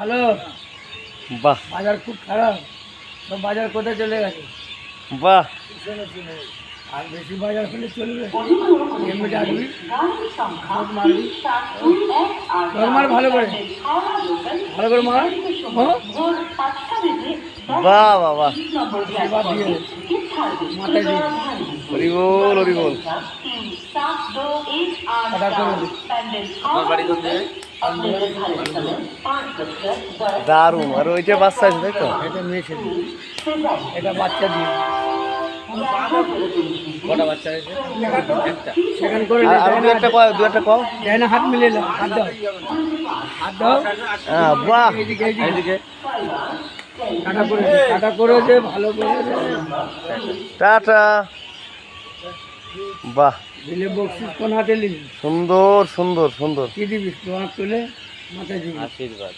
ভালো। বাহ বাজার খুব খারাপ, সব বাজার কোথায় চলে গেছে। বাহ আর বেশি বাজার হলে চলবে, এমনি ডাকবি, সব মারবি, সব মার ভালো করে, ভালো করে মার। হ্যাঁ? বাহ বাহ বাহ আশীর্বাদ দিয়ে দে, মাথায় দিয়ে দে। হরি বল হরি বল। কাটা করে দে। আপনার বাড়ি কোথায়? দারুণ। আর ওইটা বাচ্চা আছে তাই তো? এটা মেয়ে ছেলে, এটা বাচ্চা দিয়ে কটা বাচ্চা হয়েছে? একটা। সেখান করে আর দু একটা কও, দু একটা কও। দেয় না, হাত মিলে না, হাত দাও, হাত দাও। হ্যাঁ বাহ এইদিকে এইদিকে এইদিকে কাটা করে দে, কাটা করে দে, ভালো করে দে। টাটা। বাহ দিলে বকশিস কোন হাতে নিবি, সুন্দর সুন্দর সুন্দর। কি দিবি তোমার তুলে মাথায় দিবি। আশীর্বাদ।